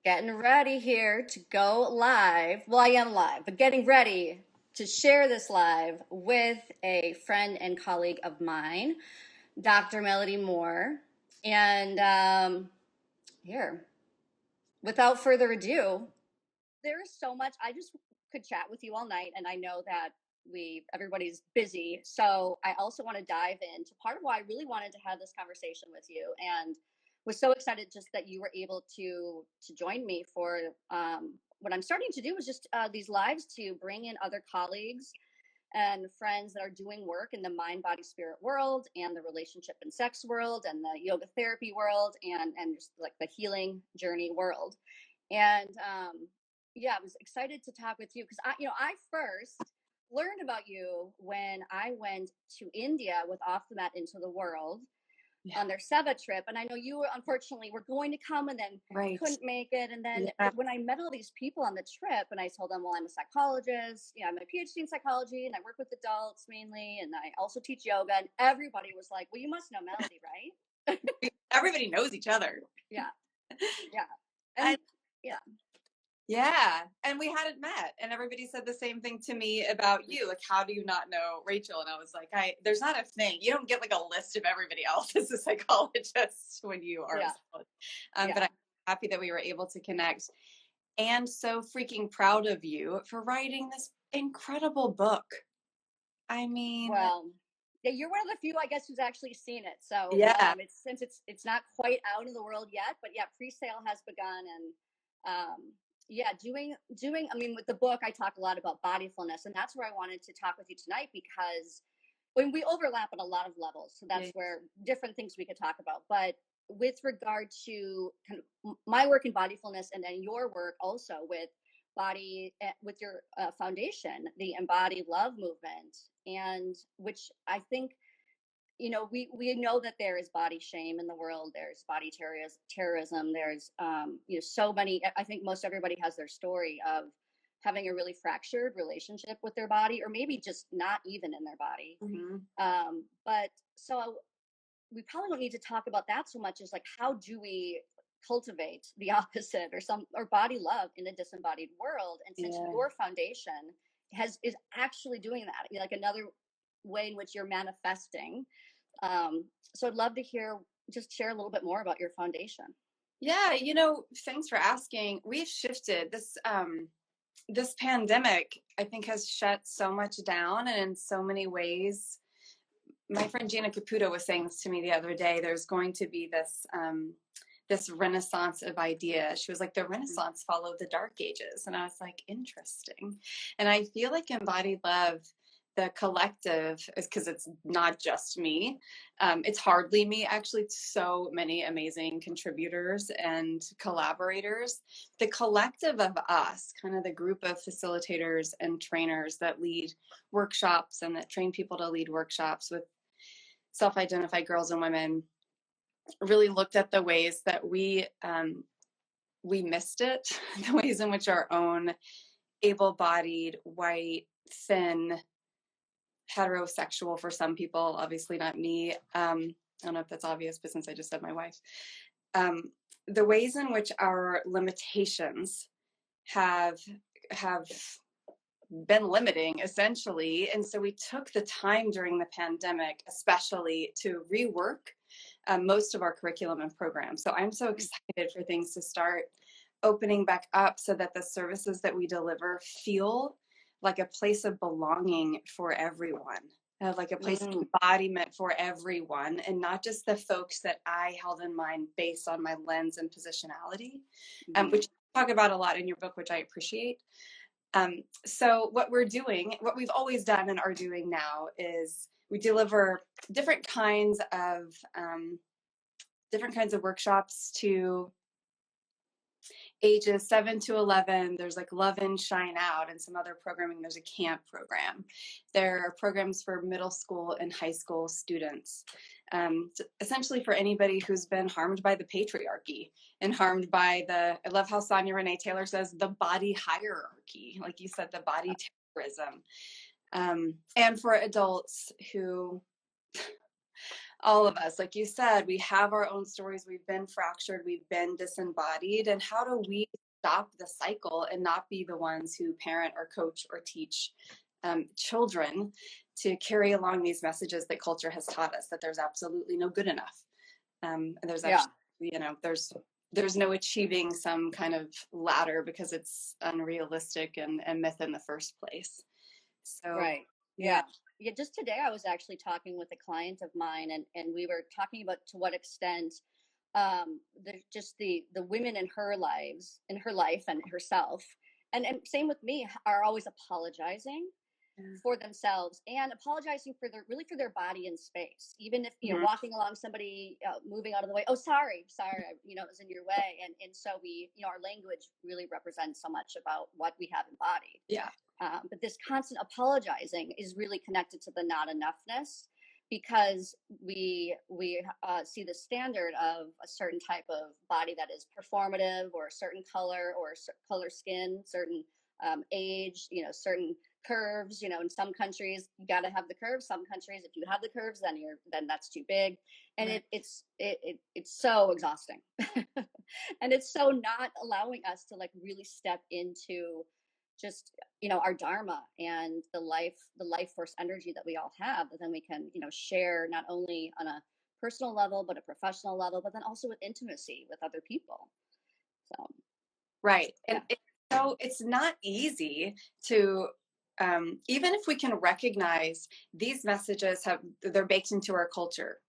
Getting ready here to go live. Well, I am live, but getting ready to share this live with a friend and colleague of mine, Dr. Melody Moore. And here, without further ado, there is so much. I just could chat with you all night, and I know that everybody's busy. So I also want to dive into part of why I really wanted to have this conversation with you, and was so excited just that you were able to join me for what I'm starting to do is just these lives to bring in other colleagues and friends that are doing work in the mind, body, spirit world, and the relationship and sex world, and the yoga therapy world, and just like the healing journey world. And yeah, I was excited to talk with you because I first learned about you when I went to India with Off the Mat Into the World on their Seva trip. And I know you unfortunately were going to come and then couldn't make it. And then when I met all these people on the trip and I told them, well, I'm a psychologist, I'm a PhD in psychology and I work with adults mainly. And I also teach yoga. And everybody was like, well, you must know Melody, right? Everybody knows each other. Yeah. Yeah. And yeah. And we hadn't met, and everybody said the same thing to me about you. Like, how do you not know Rachel? And I was like, there's not a thing. You don't get like a list of everybody else as a psychologist when you are a psychologist. But I'm happy that we were able to connect, and so freaking proud of you for writing this incredible book. I mean, well, yeah, you're one of the few, I guess, who's actually seen it. So it's not quite out in the world yet, but pre-sale has begun, and doing. I mean, with the book, I talk a lot about bodyfulness, and that's where I wanted to talk with you tonight because when we overlap at a lot of levels, so that's where different things we could talk about. But with regard to kind of my work in bodyfulness, and then your work also with body, with your foundation, the Embodied Love movement, and which I think we know that there is body shame in the world. There's body terrorism. There's so many. I think most everybody has their story of having a really fractured relationship with their body, or maybe just not even in their body. But so we probably don't need to talk about that so much as like, how do we cultivate the opposite or body love in a disembodied world? And since your foundation is actually doing that, like another way in which you're manifesting. So I'd love to share a little bit more about your foundation. Yeah, thanks for asking. We've shifted this pandemic, I think, has shut so much down, and in so many ways, my friend Gina Caputo was saying this to me the other day. There's going to be this renaissance of idea. She was like, the Renaissance followed the Dark Ages. And I was like, interesting. And I feel like Embodied Love, the collective, is because it's not just me. It's hardly me, actually. It's so many amazing contributors and collaborators. The collective of us, kind of the group of facilitators and trainers that lead workshops and that train people to lead workshops with self-identified girls and women, really looked at the ways that we missed it, the ways in which our own able-bodied, white, thin, heterosexual, for some people, obviously not me. I don't know if that's obvious, but since I just said my wife, the ways in which our limitations have been limiting, essentially. And so we took the time during the pandemic, especially, to rework most of our curriculum and programs. So I'm so excited for things to start opening back up so that the services that we deliver feel like a place of belonging for everyone, like a place of embodiment for everyone, and not just the folks that I held in mind based on my lens and positionality, which you talk about a lot in your book, which I appreciate. So what we've always done and are doing now, is we deliver different kinds of workshops to ages 7 to 11. There's like Love In, Shine Out, and some other programming. There's a camp program. There are programs for middle school and high school students, essentially for anybody who's been harmed by the patriarchy and harmed by I love how Sonia Renee Taylor says, the body hierarchy, like you said, the body terrorism. And for adults who All of us, like you said, we have our own stories. We've been fractured, we've been disembodied. And how do we stop the cycle and not be the ones who parent or coach or teach children to carry along these messages that culture has taught us, that there's absolutely no good enough. And there's Yeah. actually, there's no achieving some kind of ladder because it's unrealistic and myth in the first place. So, Right. Yeah. Yeah. Just today, I was actually talking with a client of mine, and we were talking about to what extent the women in her life and herself, and same with me, are always apologizing for themselves and apologizing for their body and space, even if you're walking along somebody, moving out of the way. Oh, sorry, it was in your way. And so we, our language really represents so much about what we have embodied. Yeah. But this constant apologizing is really connected to the not enoughness, because we see the standard of a certain type of body that is performative, or a certain color, or color skin, certain age, certain curves. In some countries you got to have the curves. Some countries, if you have the curves, then that's too big, and it's so exhausting. And it's so not allowing us to like really step into just our dharma and the life force energy that we all have, that then we can share not only on a personal level but a professional level, but then also with intimacy with other people. So right. And it's not easy to even if we can recognize these messages they're baked into our culture.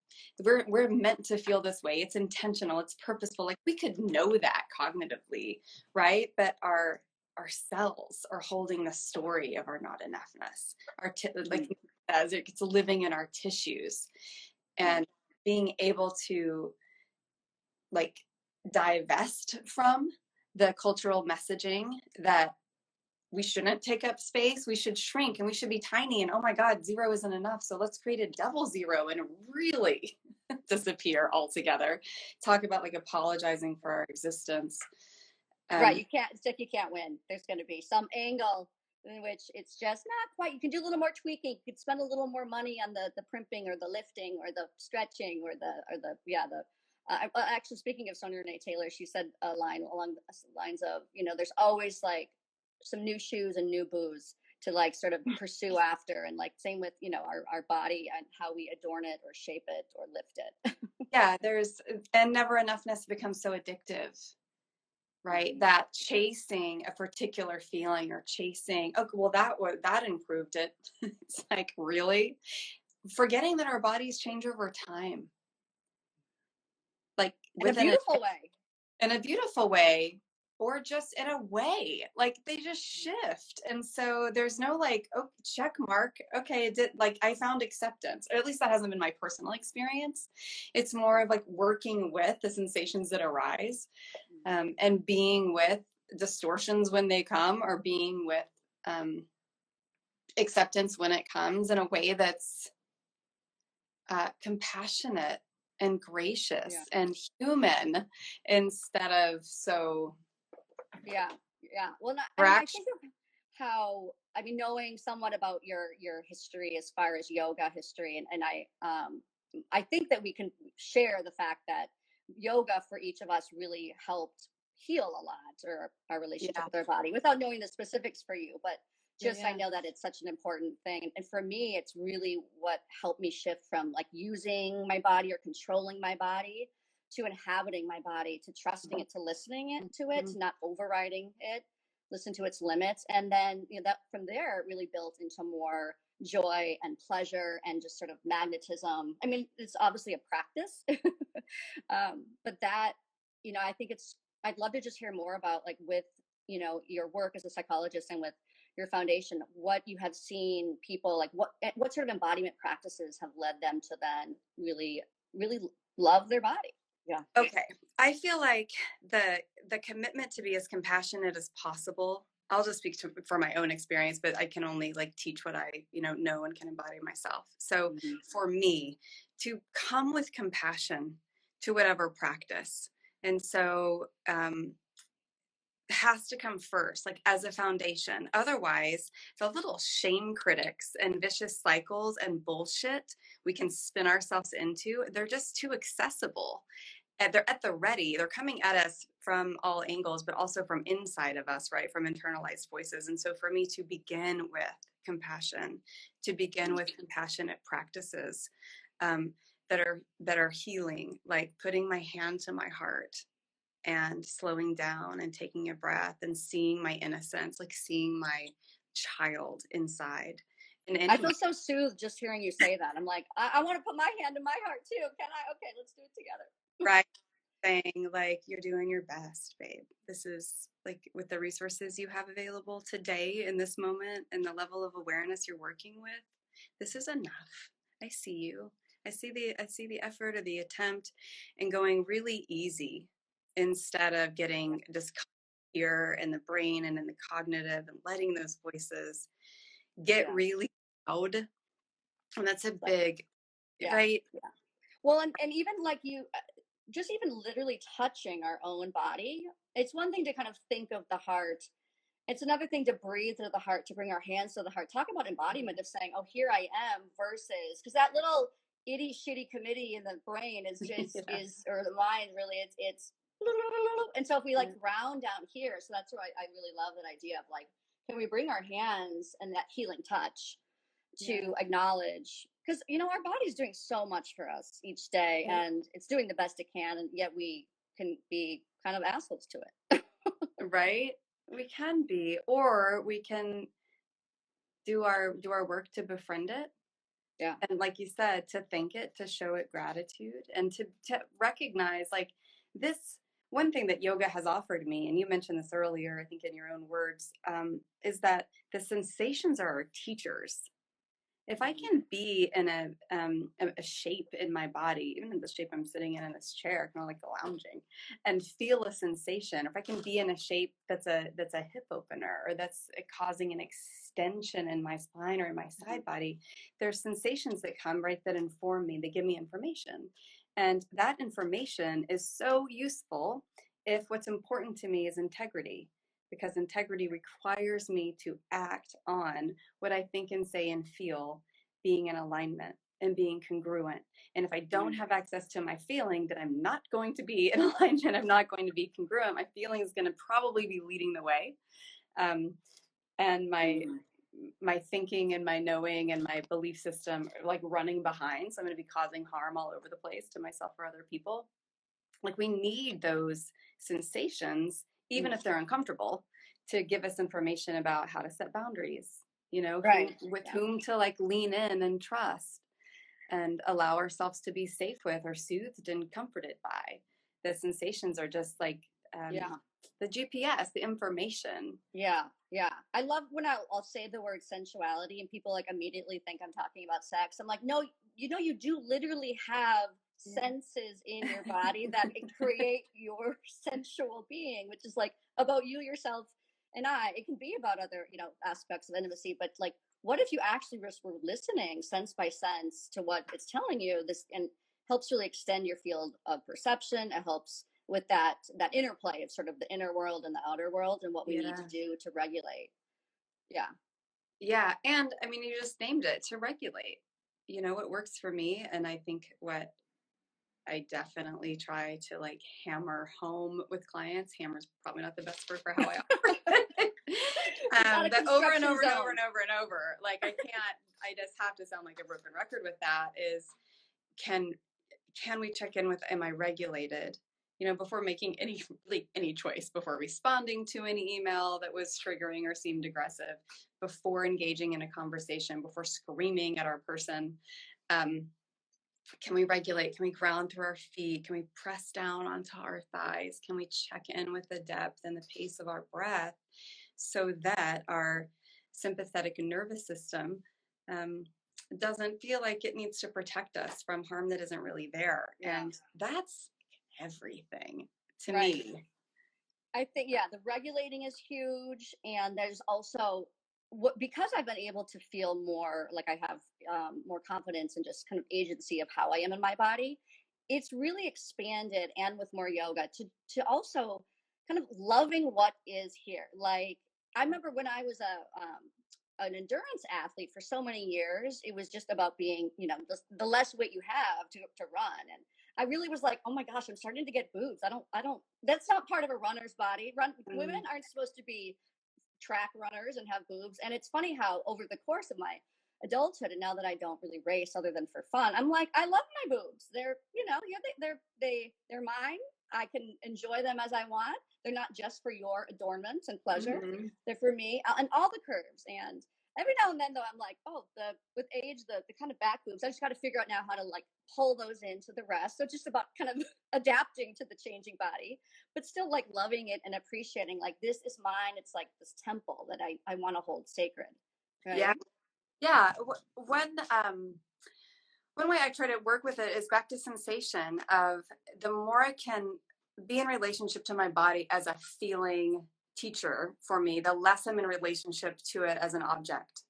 We're meant to feel this way. It's intentional, it's purposeful. Like we could know that cognitively, right? But our cells are holding the story of our not enoughness. Like as it's living in our tissues, and being able to like divest from the cultural messaging that we shouldn't take up space, we should shrink, and we should be tiny, and oh my god, zero isn't enough, so let's create a double zero and really disappear altogether. Talk about like apologizing for our existence. Right, it's like you can't win. There's going to be some angle in which it's just not quite. You can do a little more tweaking. You could spend a little more money on the primping, or the lifting, or the stretching, or actually, speaking of Sonia Renee Taylor, she said a line along the lines of, there's always like some new shoes and new booze to like sort of pursue after, and like same with our body and how we adorn it or shape it or lift it. Yeah, and never enoughness becomes so addictive, right? That chasing a particular feeling, or chasing, okay, well that improved it. It's like, really? Forgetting that our bodies change over time, like in a beautiful way. In a beautiful way, or just in a way, like they just shift. And so there's no like, oh, check mark, okay, it did, like I found acceptance, or at least that hasn't been my personal experience. It's more of like working with the sensations that arise, and being with distortions when they come, or being with acceptance when it comes, in a way that's compassionate and gracious and human, instead of so well, I think of how, knowing somewhat about your history as far as yoga history, and I think that we can share the fact that yoga for each of us really helped heal a lot, or our relationship with our body, without knowing the specifics for you, but I know that it's such an important thing. And for me, it's really what helped me shift from like using my body or controlling my body, to inhabiting my body, to trusting it, to listening to it, to not overriding it, listen to its limits. And then, that from there it really built into more joy and pleasure and just sort of magnetism. It's obviously a practice, but that, I think I'd love to just hear more about, like, with, your work as a psychologist and with your foundation, what you have seen people, like what sort of embodiment practices have led them to then really, really love their body. Yeah. Okay. I feel like the commitment to be as compassionate as possible. I'll just speak for my own experience, but I can only like teach what I, know and can embody myself. So for me, to come with compassion to whatever practice. And so, has to come first, like as a foundation. Otherwise, the little shame critics and vicious cycles and bullshit we can spin ourselves into, they're just too accessible. And they're at the ready. They're coming at us from all angles, but also from inside of us, right? From internalized voices. And so for me to begin with compassion, to begin with compassionate practices that are healing, like putting my hand to my heart and slowing down and taking a breath and seeing my innocence, like seeing my child inside. In I any feel so soothed just hearing you say that. I'm like, I want to put my hand in my heart too. Can I? Okay, let's do it together. right, saying like, you're doing your best, babe. This is like, with the resources you have available today in this moment and the level of awareness you're working with, this is enough. I see you. I see the effort or the attempt, and going really easy instead of getting discomfort here in the brain and in the cognitive, and letting those voices get really loud. And that's a big, right? Yeah. Well, and even like you, just even literally touching our own body. It's one thing to kind of think of the heart. It's another thing to breathe to the heart, to bring our hands to the heart. Talk about embodiment of saying, "Oh, here I am," versus because that little itty shitty committee in the brain is just is or the mind really it's and so if we like ground down here, so that's why I really love that idea of like, can we bring our hands and that healing touch to acknowledge, because our body's doing so much for us each day and it's doing the best it can, and yet we can be kind of assholes to it. Right, we can be, or we can do our work to befriend it. And like you said, to thank it, to show it gratitude, and to recognize like this. One thing that yoga has offered me, and you mentioned this earlier, I think in your own words, is that the sensations are our teachers. If I can be in a shape in my body, even in the shape I'm sitting in this chair, kind of like lounging, and feel a sensation, if I can be in a shape that's a hip opener, or that's causing an extension in my spine or in my side body, there's sensations that come, right, that inform me. They give me information, and that information is so useful if what's important to me is integrity, because integrity requires me to act on what I think and say and feel, being in alignment and being congruent. And if I don't have access to my feeling, then I'm not going to be in alignment. I'm not going to be congruent. My feeling is going to probably be leading the way. And my thinking and my knowing and my belief system are like running behind. So I'm going to be causing harm all over the place to myself or other people. Like, we need those sensations, even if they're uncomfortable, to give us information about how to set boundaries, whom to like lean in and trust and allow ourselves to be safe with, or soothed and comforted by. The sensations are just like the GPS, the information. Yeah. I love when I'll say the word sensuality and people like immediately think I'm talking about sex. I'm like, no, you do literally have senses in your body that create your sensual being, which is like about you, yourself, and I. It can be about other, aspects of intimacy, but like, what if you actually just were listening sense by sense to what it's telling you? This and helps really extend your field of perception. It helps with that interplay of sort of the inner world and the outer world and what we need to do to regulate. Yeah. And I mean, you just named it, to regulate. What works for me, and I think what I definitely try to like hammer home with clients. Hammer's probably not the best word for how I operate. That over and over and over and over and over. Like, I just have to sound like a broken record with that. Is can we check in with, am I regulated? Before making any choice, before responding to any email that was triggering or seemed aggressive, before engaging in a conversation, before screaming at our person. Can we regulate? Can we ground through our feet? Can we press down onto our thighs? Can we check in with the depth and the pace of our breath so that our sympathetic nervous system doesn't feel like it needs to protect us from harm that isn't really there? And that's everything to me. I think, the regulating is huge. And there's also, because I've been able to feel more like I have more confidence and just kind of agency of how I am in my body, it's really expanded, and with more yoga to also kind of loving what is here. Like, I remember when I was an endurance athlete for so many years, it was just about being, the less weight you have to run. And I really was like, oh my gosh, I'm starting to get boobs. I don't, that's not part of a runner's body. Women aren't supposed to be track runners and have boobs. And it's funny how over the course of my adulthood, and now that I don't really race other than for fun, I'm like, I love my boobs. They're, they're mine. I can enjoy them as I want. They're not just for your adornment and pleasure. They're for me, and all the curves. And every now and then, though, I'm like, oh, with age, the kind of back boobs, I just got to figure out now how to like pull those into the rest. So it's just about kind of adapting to the changing body, but still like loving it and appreciating, like, this is mine. It's like this temple that I want to hold sacred. Right? Yeah. One way I try to work with it is back to sensation of the more I can be in relationship to my body as a feeling teacher for me, the less I'm in relationship to it as an object,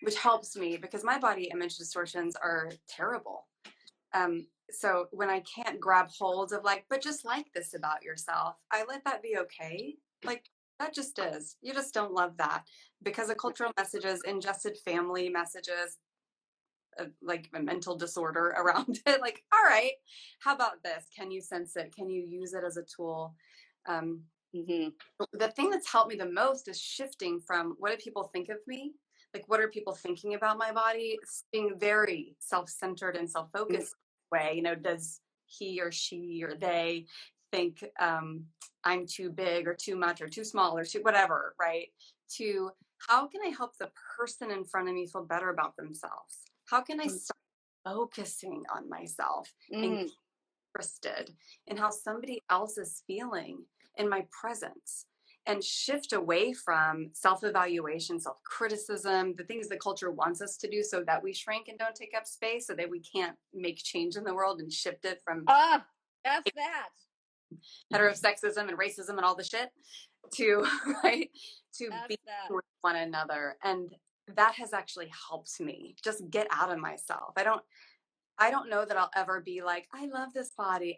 which helps me because my body image distortions are terrible. So when I can't grab hold of like, but just like this about yourself, I let that be okay. Like, that just is. You just don't love that because of cultural messages, ingested family messages, like a mental disorder around it. Like, all right, how about this? Can you sense it? Can you use it as a tool? The thing that's helped me the most is shifting from what do people think of me? Like, what are people thinking about my body? It's being very self-centered and self-focused way. Does he or she or they think I'm too big or too much or too small or too whatever, right? To how can I help the person in front of me feel better about themselves? How can I start focusing on myself and interested in how somebody else is feeling in my presence and shift away from self-evaluation, self-criticism, the things the culture wants us to do so that we shrink and don't take up space so that we can't make change in the world and shift it from that's that heterosexism and racism and all the shit to right to be with one another. And that has actually helped me just get out of myself. I don't know that I'll ever be like, I love this body.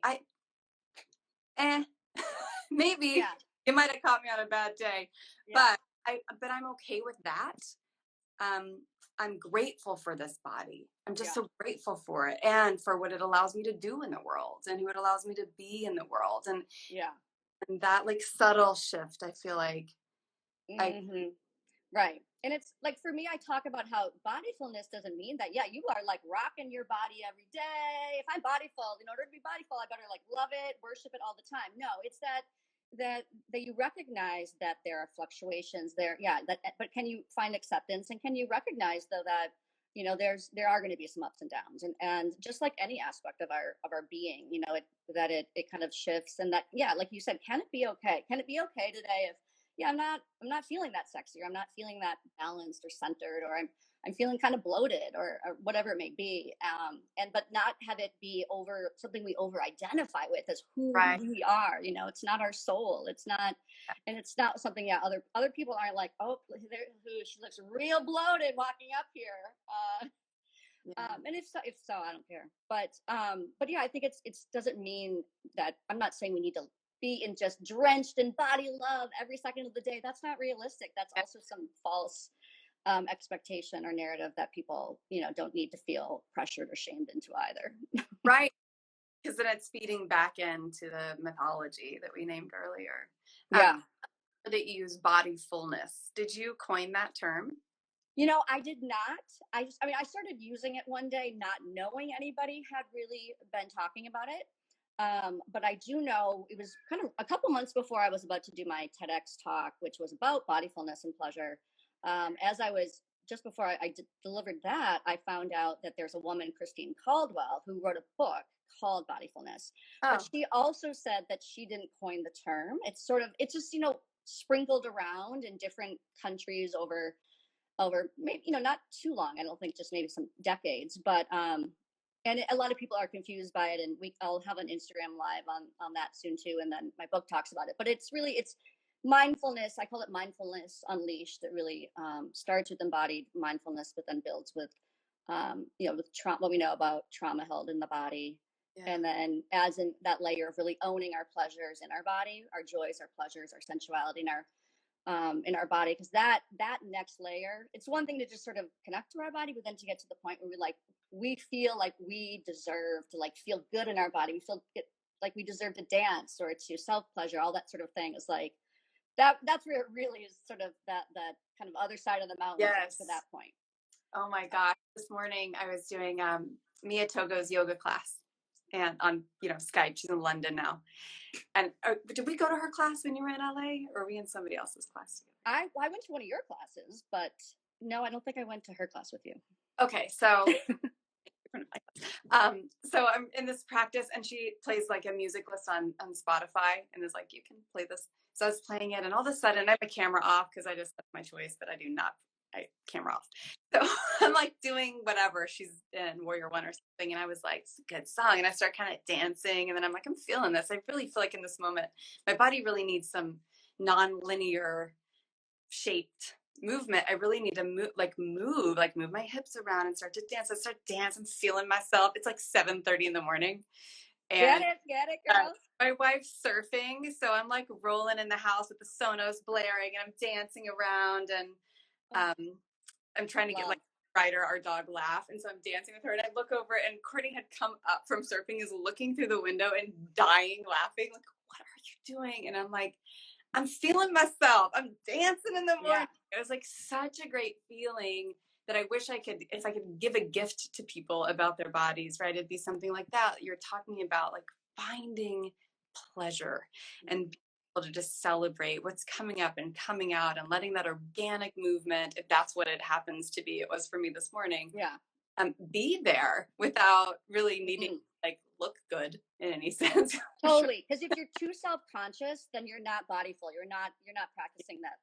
Maybe it might have caught me on a bad day, but I'm okay with that. I'm grateful for this body. I'm just so grateful for it and for what it allows me to do in the world and who it allows me to be in the world. And that like subtle shift, I feel like right. And it's like, for me, I talk about how bodyfulness doesn't mean that, you are like rocking your body every day. If I'm bodyful, in order to be bodyful, I better like love it, worship it all the time. No, it's that you recognize that there are fluctuations there. But can you find acceptance, and can you recognize though that, there are going to be some ups and downs, and just like any aspect of our being, it kind of shifts, and that, like you said, can it be okay? Can it be okay today if, I'm not feeling that sexy, or I'm not feeling that balanced or centered, or I'm feeling kind of bloated, or whatever it may be. But not have it be over something we over identify with as who we are. It's not our soul. It's not, and it's not something, other people aren't like, oh, she looks real bloated walking up here. And if so, I don't care. But I think it doesn't mean that, I'm not saying we need to be in just drenched in body love every second of the day. That's not realistic. That's also some false expectation or narrative that people, don't need to feel pressured or shamed into either. Right. Because then it's feeding back into the mythology that we named earlier. That you use body fullness. Did you coin that term? I did not. I started using it one day, not knowing anybody had really been talking about it. But I do know it was kind of a couple months before I was about to do my TEDx talk, which was about bodyfulness and pleasure. As I was, just before I delivered that, I found out that there's a woman, Christine Caldwell, who wrote a book called Bodyfulness. But she also said that she didn't coin the term. It's just, sprinkled around in different countries over maybe, not too long. I don't think, just maybe some decades, but and a lot of people are confused by it, and I'll have an Instagram live on that soon too, and then my book talks about it. But it's mindfulness. I call it Mindfulness Unleashed. That really starts with embodied mindfulness, but then builds with with what we know about trauma held in the body, Yeah. And then as in that layer of really owning our pleasures in our body, our joys, our pleasures, our sensuality in our body. Because that next layer, it's one thing to just sort of connect to our body, but then to get to the point where we feel like we deserve to like feel good in our body. We feel like we deserve to dance or to self pleasure, all that sort of thing is like that's where it really is sort of that kind of other side of the mountain Yes. to that point. Oh my gosh. This morning I was doing Mia Togo's yoga class and on, Skype. She's in London now. And did we go to her class when you were in LA or were we in somebody else's class together? I went to one of your classes, but no, I don't think I went to her class with you. Okay. So so I'm in this practice and she plays like a music list on Spotify and is like, you can play this. So I was playing it and all of a sudden I have a camera off because that's my choice, but camera off. So I'm like doing whatever she's in Warrior One or something. And I was like, it's a good song. And I start kind of dancing. And then I'm like, I'm feeling this. I really feel like in this moment, my body really needs some non-linear shaped movement. I really need to move my hips around and start to dance. I start dancing. I'm feeling myself. It's like 7:30 in the morning. And get it, girl. My wife's surfing. So I'm like rolling in the house with the Sonos blaring and I'm dancing around and I'm trying to get like Ryder, our dog, laugh. And so I'm dancing with her and I look over and Courtney had come up from surfing, is looking through the window and dying laughing. Like, what are you doing? And I'm like, I'm feeling myself. I'm dancing in the morning. Yeah. It was like such a great feeling that I wish if I could give a gift to people about their bodies, right? It'd be something like that. You're talking about like finding pleasure and being able to just celebrate what's coming up and coming out and letting that organic movement, if that's what it happens to be, it was for me this morning. Yeah. Be there without really needing to like look good in any sense. Totally. Because if you're too self-conscious, then you're not bodyful. You're not practicing that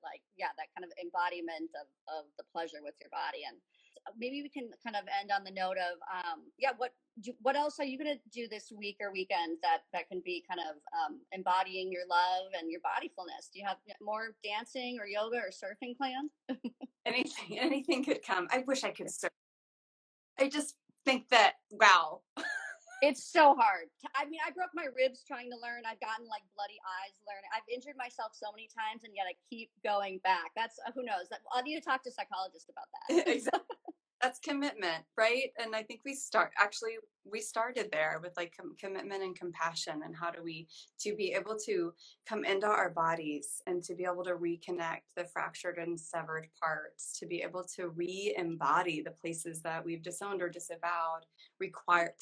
that kind of embodiment of the pleasure with your body. And maybe we can kind of end on the note of what else are you going to do this week or weekend that can be kind of embodying your love and your bodyfulness? Do you have more dancing or yoga or surfing planned? Anything could come. I wish I could surf. I just think that, wow. It's so hard. I mean, I broke my ribs trying to learn. I've gotten like bloody eyes learning. I've injured myself so many times, and yet I keep going back. That's who knows. I'll need to talk to a psychologist about that. Exactly. That's commitment, right? And I think we started there with like commitment and compassion, and how do we to be able to come into our bodies and to be able to reconnect the fractured and severed parts, to be able to re-embody the places that we've disowned or disavowed requires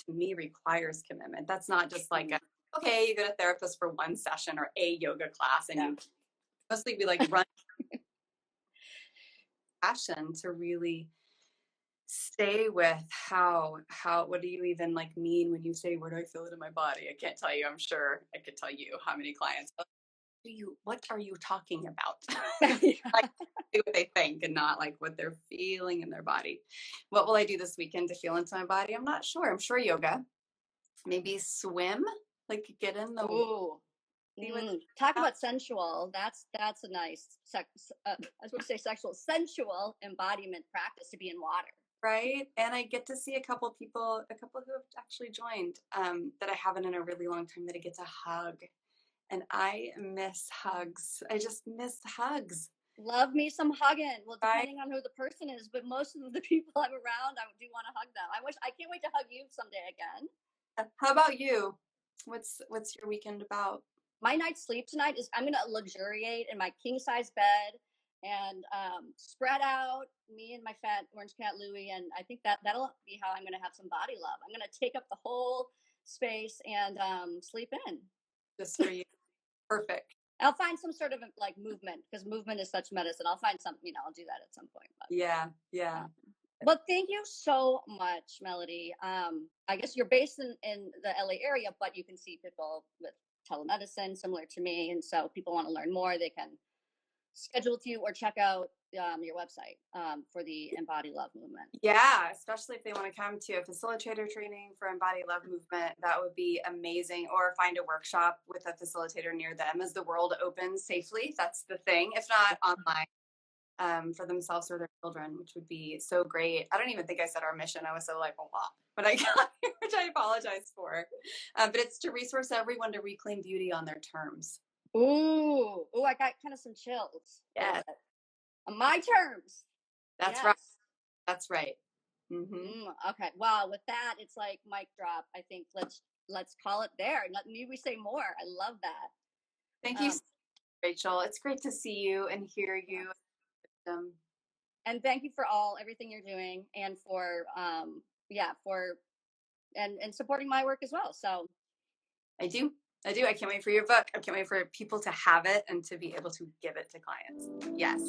commitment. That's not just like okay, you go to a therapist for one session or a yoga class and you mostly we like run passion to really stay with how what do you even like mean when you say where do I feel it in my body? I can't tell you. I'm sure I could tell you how many clients what are you talking about? Like what they think and not like what they're feeling in their body. What will I do this weekend to feel into my body? I'm not sure. I'm sure yoga, maybe swim, like get in the talk about sensual. That's a nice I was going to say sensual embodiment practice to be in water. Right. And I get to see a couple who have actually joined that I haven't in a really long time that I get to hug. And I miss hugs. I just miss hugs. Love me some hugging. Well, depending on who the person is, but most of the people I'm around, I do want to hug them. I can't wait to hug you someday again. How about you? What's your weekend about? My night's sleep tonight is I'm going to luxuriate in my king size bed and spread out me and my fat orange cat Louie, and I think that'll be how I'm going to have some body love. I'm going to take up the whole space and sleep in. Just for you. Perfect. I'll find some sort of like movement because movement is such medicine. I'll find something, I'll do that at some point. But, yeah. Well, thank you so much, Melody. I guess you're based in the LA area, but you can see people with telemedicine similar to me, and so people want to learn more, they can schedule with you or check out your website for the Embody Love movement. Yeah, especially if they want to come to a facilitator training for Embody Love movement, that would be amazing. Or find a workshop with a facilitator near them as the world opens safely. That's the thing. If not, online. for themselves or their children, which would be so great. I don't even think I said our mission. I was so like, but I got here, which I apologize for. But it's to resource everyone to reclaim beauty on their terms. Ooh, I got kind of some chills. Yes. On my terms. That's yes. right. That's right. Okay. Wow. With that, it's like mic drop. I think let's call it there. Not need we say more. I love that. Thank you, Rachel. It's great to see you and hear you. And thank you for everything you're doing, and for and supporting my work as well. So I do. I can't wait for your book. I can't wait for people to have it and to be able to give it to clients. Yes.